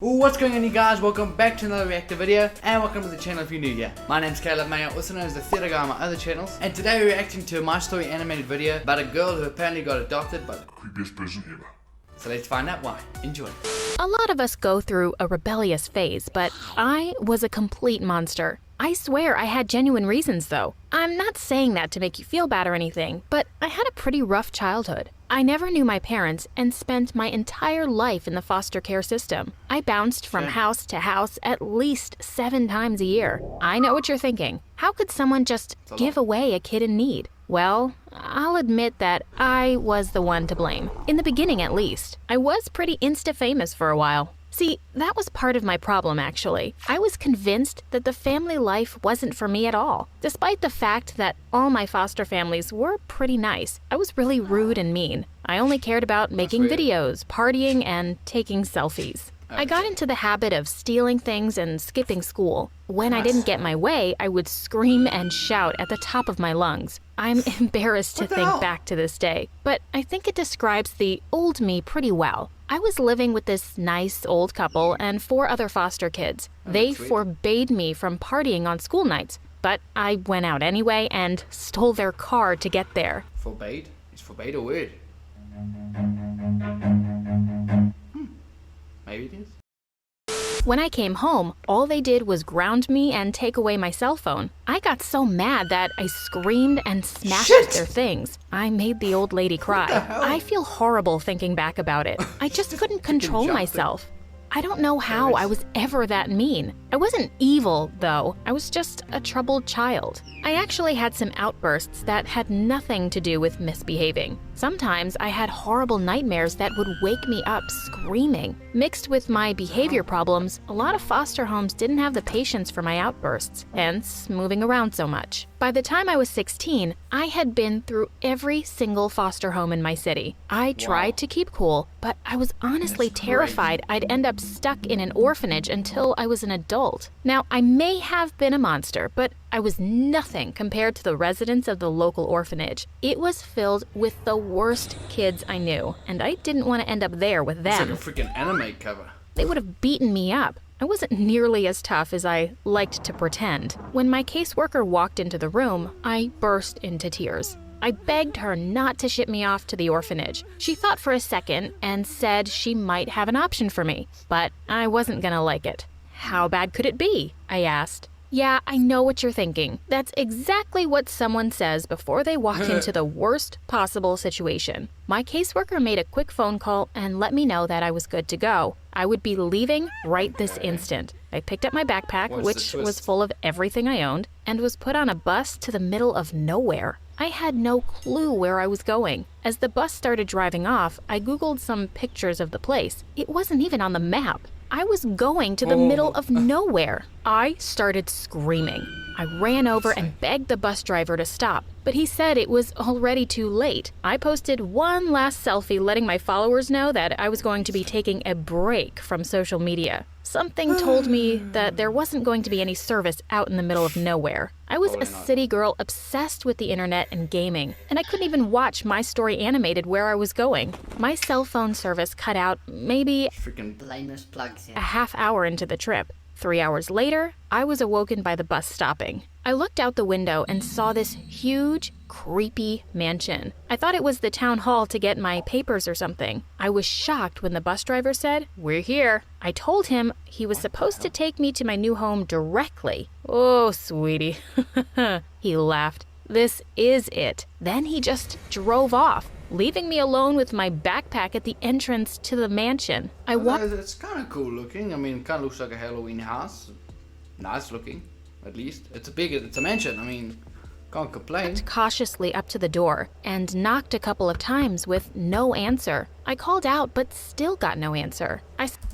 What's going on, you guys? Welcome back to another reactor video, and welcome to the channel if you're new here. My name's Caleb Mayer, also known as the theatre guy on my other channels, and today we're reacting to a My Story animated video about a girl who apparently got adopted by the creepiest person ever. So let's find out why. Enjoy. A lot of us go through a rebellious phase, but I was a complete monster. I swear I had genuine reasons though. I'm not saying that to make you feel bad or anything, but I had a pretty rough childhood. I never knew my parents and spent my entire life in the foster care system. I bounced from house to house at least 7 times a year. I know what you're thinking. How could someone just give away a kid in need? Well, I'll admit that I was the one to blame. In the beginning, at least. I was pretty Insta-famous for a while. See, that was part of my problem, actually. I was convinced that the family life wasn't for me at all. Despite the fact that all my foster families were pretty nice, I was really rude and mean. I only cared about making videos, partying, and taking selfies. I got into the habit of stealing things and skipping school. When I didn't get my way, I would scream and shout at the top of my lungs. I'm embarrassed to think back to this day, but I think it describes the old me pretty well. I was living with this nice old couple and 4 other foster kids. They forbade me from partying on school nights, but I went out anyway and stole their car to get there. Forbade? Is forbade a word? Maybe it is. When I came home, all they did was ground me and take away my cell phone. I got so mad that I screamed and smashed their things. I made the old lady cry. I feel horrible thinking back about it. I just couldn't control myself. I don't know how I was ever that mean. I wasn't evil, though. I was just a troubled child. I actually had some outbursts that had nothing to do with misbehaving. Sometimes I had horrible nightmares that would wake me up screaming. Mixed with my behavior problems, a lot of foster homes didn't have the patience for my outbursts, hence moving around so much. By the time I was 16, I had been through every single foster home in my city. I tried to keep cool, but I was honestly terrified I'd end up stuck in an orphanage until I was an adult. Now, I may have been a monster, but I was nothing compared to the residents of the local orphanage. It was filled with the worst kids I knew, and I didn't want to end up there with them. It's like a freaking anime cover. They would have beaten me up. I wasn't nearly as tough as I liked to pretend. When my caseworker walked into the room, I burst into tears. I begged her not to ship me off to the orphanage. She thought for a second and said she might have an option for me, but I wasn't gonna like it. How bad could it be? I asked. Yeah, I know what you're thinking. That's exactly what someone says before they walk into the worst possible situation. My caseworker made a quick phone call and let me know that I was good to go. I would be leaving right this instant. I picked up my backpack, which was full of everything I owned, and was put on a bus to the middle of nowhere. I had no clue where I was going. As the bus started driving off, I Googled some pictures of the place. It wasn't even on the map. I was going to the middle of nowhere. I started screaming. I ran over and begged the bus driver to stop, but he said it was already too late. I posted one last selfie letting my followers know that I was going to be taking a break from social media. Something told me that there wasn't going to be any service out in the middle of nowhere. I was a city girl obsessed with the internet and gaming, and I couldn't even watch My Story animated where I was going. My cell phone service cut out maybe a half hour into the trip. 3 hours later, I was awoken by the bus stopping. I looked out the window and saw this huge, creepy mansion. I thought it was the town hall to get my papers or something. I was shocked when the bus driver said, "We're here." I told him he was supposed to take me to my new home directly. Oh, sweetie. He laughed. This is it. Then he just drove off, leaving me alone with my backpack at the entrance to the mansion. I walked. It's kind of cool looking. I mean, it kind of looks like a Halloween house. Nice looking, at least. It's a mansion. I mean, can't complain. Cautiously up to the door and knocked a couple of times with no answer. I called out, but still got no answer.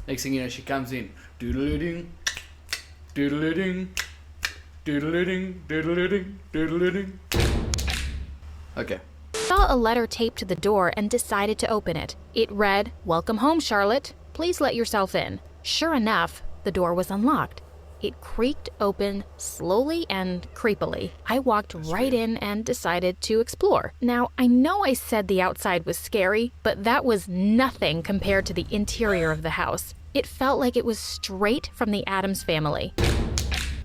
Next thing you know, she comes in. Doodle-ding, doodle-ding, doodle-ding, doodle-ding, doodle-ding. Okay. Saw a letter taped to the door and decided to open it. It read, "Welcome home, Charlotte. Please let yourself in." Sure enough, the door was unlocked. It creaked open slowly and creepily. I walked right in and decided to explore. Now, I know I said the outside was scary, but that was nothing compared to the interior of the house. It felt like it was straight from the Addams Family.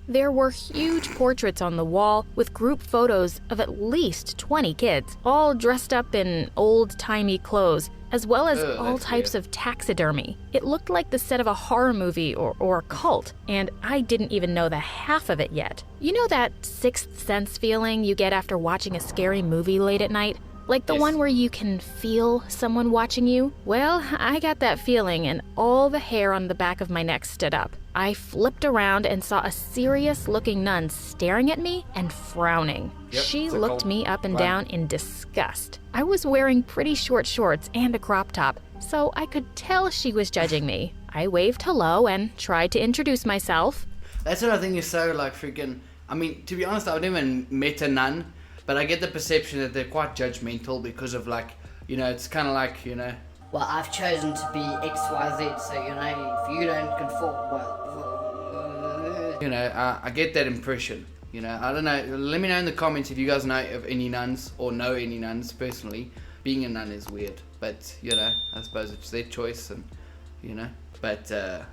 There were huge portraits on the wall with group photos of at least 20 kids, all dressed up in old-timey clothes, as well as all types of taxidermy. It looked like the set of a horror movie or a cult, and I didn't even know the half of it yet. You know that sixth sense feeling you get after watching a scary movie late at night? Like the one where you can feel someone watching you? Well, I got that feeling and all the hair on the back of my neck stood up. I flipped around and saw a serious-looking nun staring at me and frowning. She looked me up and down in disgust. I was wearing pretty short shorts and a crop top, so I could tell she was judging me. I waved hello and tried to introduce myself. That's what I think is so like freaking... I mean, to be honest, I've never met a nun, but I get the perception that they're quite judgmental because of like, you know, it's kind of like, you know... Well, I've chosen to be XYZ, so, you know, if you don't conform, well... You know, I get that impression. You know, I don't know. Let me know in the comments if you guys know of any nuns or know any nuns personally. Being a nun is weird, but, you know, I suppose it's their choice and, you know. But,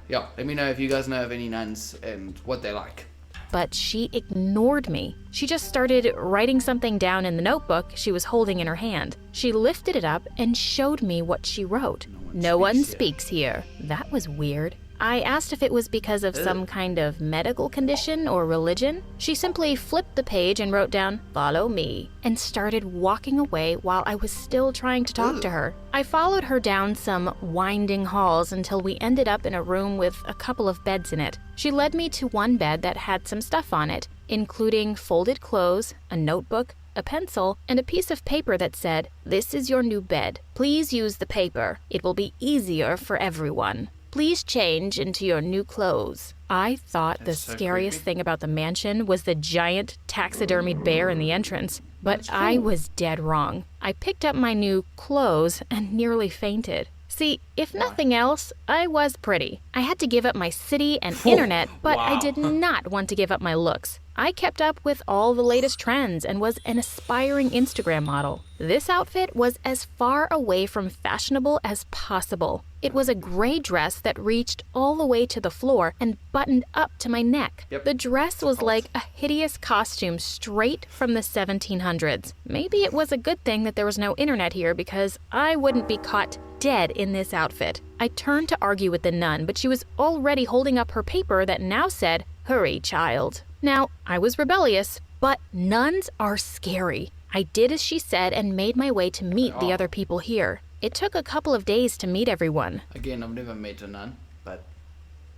yeah, let me know if you guys know of any nuns and what they're like. But she ignored me. She just started writing something down in the notebook she was holding in her hand. She lifted it up and showed me what she wrote. No one speaks here. That was weird. I asked if it was because of some kind of medical condition or religion. She simply flipped the page and wrote down, "Follow me," and started walking away while I was still trying to talk to her. I followed her down some winding halls until we ended up in a room with a couple of beds in it. She led me to one bed that had some stuff on it, including folded clothes, a notebook, a pencil, and a piece of paper that said, "This is your new bed. Please use the paper. It will be easier for everyone. Please change into your new clothes." I thought the scariest thing about the mansion was the giant taxidermied bear in the entrance, but I was dead wrong. I picked up my new clothes and nearly fainted. See, if nothing else, I was pretty. I had to give up my city and internet, but I did not want to give up my looks. I kept up with all the latest trends and was an aspiring Instagram model. This outfit was as far away from fashionable as possible. It was a gray dress that reached all the way to the floor and buttoned up to my neck. The dress was like a hideous costume straight from the 1700s. Maybe it was a good thing that there was no internet here because I wouldn't be caught dead in this outfit. I turned to argue with the nun, but she was already holding up her paper that now said, "Hurry, child." Now, I was rebellious, but nuns are scary. I did as she said and made my way to meet the other people here. It took a couple of days to meet everyone. Again, I've never met a nun, but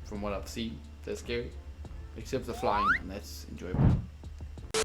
from what I've seen, they're scary. Except the flying, and that's enjoyable.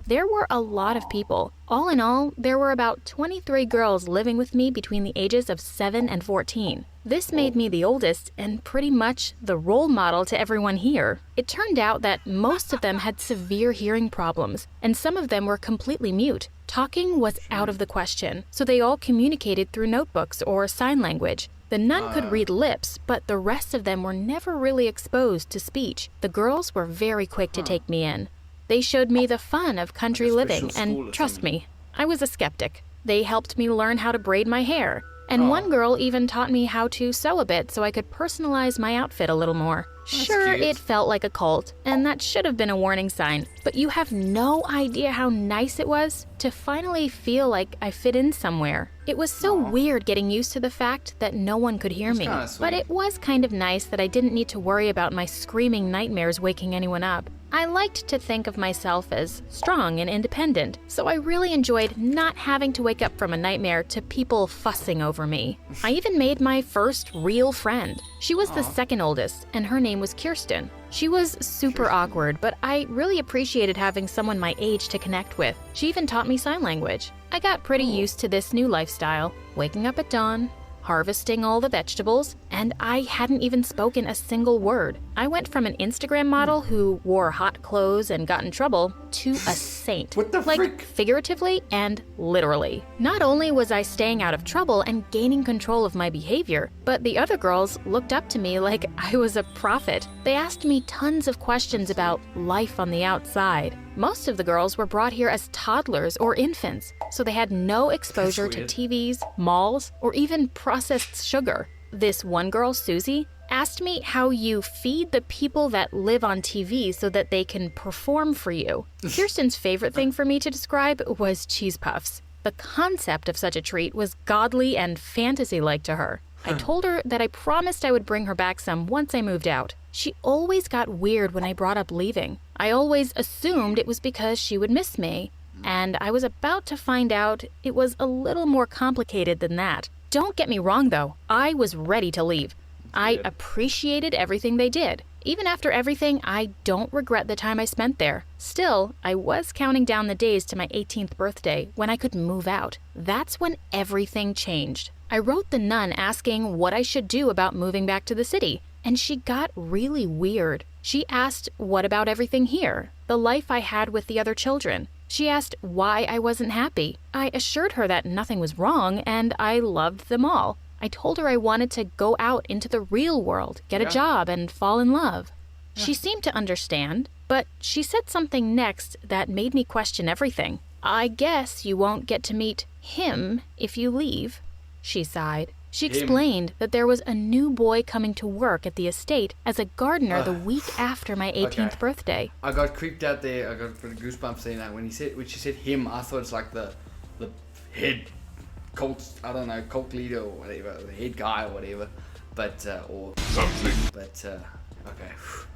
There were a lot of people. All in all, there were about 23 girls living with me between the ages of 7 and 14. This made me the oldest and pretty much the role model to everyone here. It turned out that most of them had severe hearing problems, and some of them were completely mute. Talking was out of the question, so they all communicated through notebooks or sign language. The nun could read lips, but the rest of them were never really exposed to speech. The girls were very quick to take me in. They showed me the fun of country living, and trust me, I was a skeptic. They helped me learn how to braid my hair, and one girl even taught me how to sew a bit so I could personalize my outfit a little more. Sure, it felt like a cult, and that should have been a warning sign, but you have no idea how nice it was to finally feel like I fit in somewhere. It was so weird getting used to the fact that no one could hear me, but it was kind of nice that I didn't need to worry about my screaming nightmares waking anyone up. I liked to think of myself as strong and independent, so I really enjoyed not having to wake up from a nightmare to people fussing over me. I even made my first real friend. She was the second oldest, and her name was Kirsten. She was super awkward, but I really appreciated having someone my age to connect with. She even taught me sign language. I got pretty used to this new lifestyle, waking up at dawn, harvesting all the vegetables, and I hadn't even spoken a single word. I went from an Instagram model who wore hot clothes and got in trouble to a saint. What the like, frick? Figuratively and literally. Not only was I staying out of trouble and gaining control of my behavior, but the other girls looked up to me like I was a prophet. They asked me tons of questions about life on the outside. Most of the girls were brought here as toddlers or infants, so they had no exposure to TVs, malls, or even processed sugar. This one girl, Susie, asked me how you feed the people that live on TV so that they can perform for you. Kirsten's favorite thing for me to describe was cheese puffs. The concept of such a treat was godly and fantasy-like to her. I told her that I promised I would bring her back some once I moved out. She always got weird when I brought up leaving. I always assumed it was because she would miss me, and I was about to find out it was a little more complicated than that. Don't get me wrong, though. I was ready to leave. I appreciated everything they did. Even after everything, I don't regret the time I spent there. Still, I was counting down the days to my 18th birthday when I could move out. That's when everything changed. I wrote the nun asking what I should do about moving back to the city, and she got really weird. She asked, what about everything here? The life I had with the other children. She asked why I wasn't happy. I assured her that nothing was wrong and I loved them all. I told her I wanted to go out into the real world, get a job, and fall in love. She seemed to understand, but she said something next that made me question everything. I guess you won't get to meet him if you leave, she sighed. She explained that there was a new boy coming to work at the estate as a gardener the week after my 18th birthday. I got creeped out there. I got goosebumps saying that when she said him. I thought it's like the head cult, I don't know, cult leader or whatever, the head guy or whatever, but or something. But okay,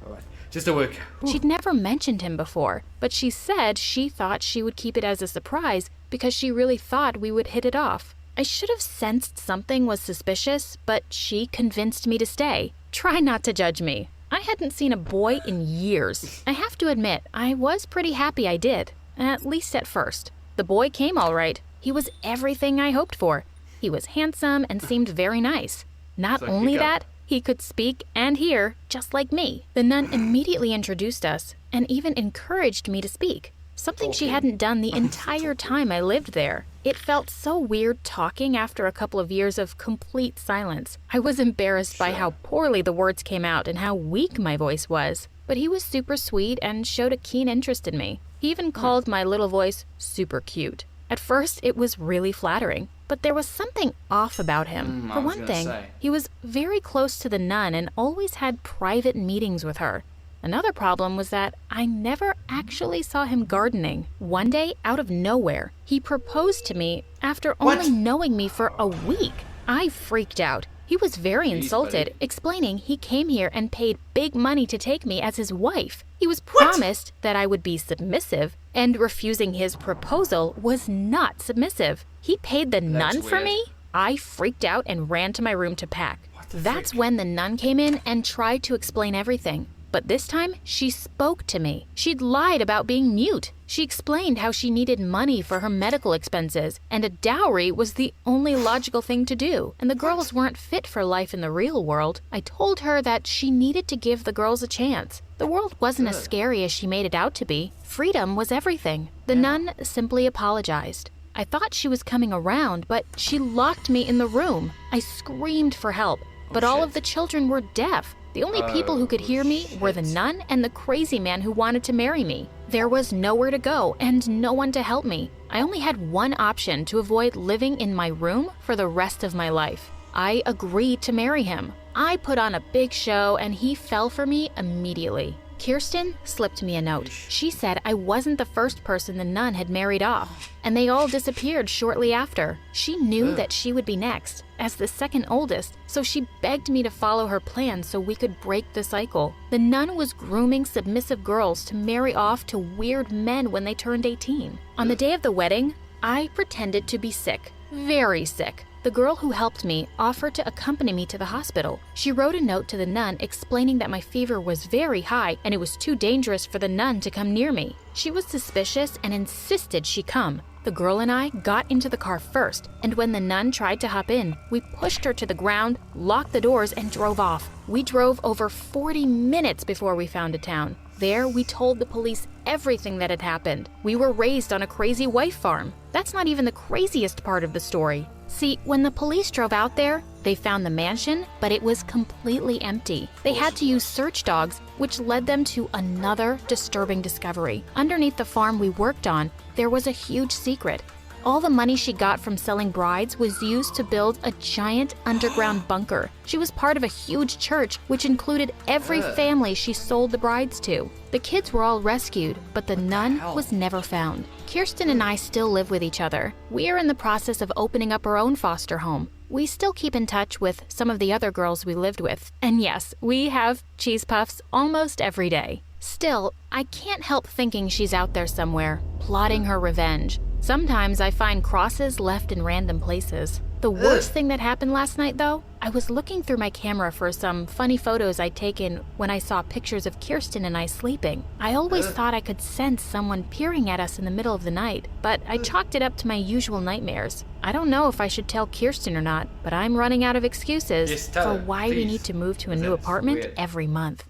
all right, just a work. She'd never mentioned him before, but she said she thought she would keep it as a surprise because she really thought we would hit it off. I should have sensed something was suspicious, but she convinced me to stay. Try not to judge me. I hadn't seen a boy in years. I have to admit, I was pretty happy I did, at least at first. The boy came all right. He was everything I hoped for. He was handsome and seemed very nice. Not only that, he could speak and hear just like me. The nun immediately introduced us and even encouraged me to speak. Something she hadn't done the entire time I lived there. It felt so weird talking after a couple of years of complete silence. I was embarrassed by how poorly the words came out and how weak my voice was. But he was super sweet and showed a keen interest in me. He even called my little voice super cute. At first, it was really flattering, but there was something off about him. For one thing, he was very close to the nun and always had private meetings with her. Another problem was that I never actually saw him gardening. One day, out of nowhere, he proposed to me after only knowing me for a week. I freaked out. He was very insulted, explaining he came here and paid big money to take me as his wife. He was promised that I would be submissive, and refusing his proposal was not submissive. He paid the nun for me? I freaked out and ran to my room to pack. That's when the nun came in and tried to explain everything. But this time, she spoke to me. She'd lied about being mute. She explained how she needed money for her medical expenses, and a dowry was the only logical thing to do, and the girls weren't fit for life in the real world. I told her that she needed to give the girls a chance. The world wasn't as scary as she made it out to be. Freedom was everything. The nun simply apologized. I thought she was coming around, but she locked me in the room. I screamed for help, but all of the children were deaf. The only people who could hear me were the nun and the crazy man who wanted to marry me. There was nowhere to go and no one to help me. I only had one option to avoid living in my room for the rest of my life. I agreed to marry him. I put on a big show and he fell for me immediately. Kirsten slipped me a note. She said I wasn't the first person the nun had married off, and they all disappeared shortly after. She knew that she would be next, as the second oldest, so she begged me to follow her plan so we could break the cycle. The nun was grooming submissive girls to marry off to weird men when they turned 18. On the day of the wedding, I pretended to be sick, very sick. The girl who helped me offered to accompany me to the hospital. She wrote a note to the nun explaining that my fever was very high and it was too dangerous for the nun to come near me. She was suspicious and insisted she come. The girl and I got into the car first, and when the nun tried to hop in, we pushed her to the ground, locked the doors, and drove off. We drove over 40 minutes before we found a town. There, we told the police everything that had happened. We were raised on a crazy wife farm. That's not even the craziest part of the story. See, when the police drove out there, they found the mansion, but it was completely empty. They had to use search dogs, which led them to another disturbing discovery. Underneath the farm we worked on, there was a huge secret. All the money she got from selling brides was used to build a giant underground bunker. She was part of a huge church, which included every family she sold the brides to. The kids were all rescued, but the nun was never found. Kirsten and I still live with each other. We are in the process of opening up our own foster home. We still keep in touch with some of the other girls we lived with. And yes, we have cheese puffs almost every day. Still, I can't help thinking she's out there somewhere, plotting her revenge. Sometimes I find crosses left in random places. The worst thing that happened last night, though, I was looking through my camera for some funny photos I'd taken when I saw pictures of Kirsten and I sleeping. I always thought I could sense someone peering at us in the middle of the night, but I chalked it up to my usual nightmares. I don't know if I should tell Kirsten or not, but I'm running out of excuses for why we need to move to a new apartment every month.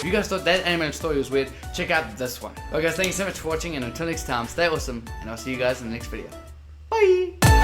If you guys thought that animated story was weird, check out this one. Well guys, thank you so much for watching, and until next time, stay awesome, and I'll see you guys in the next video. Bye!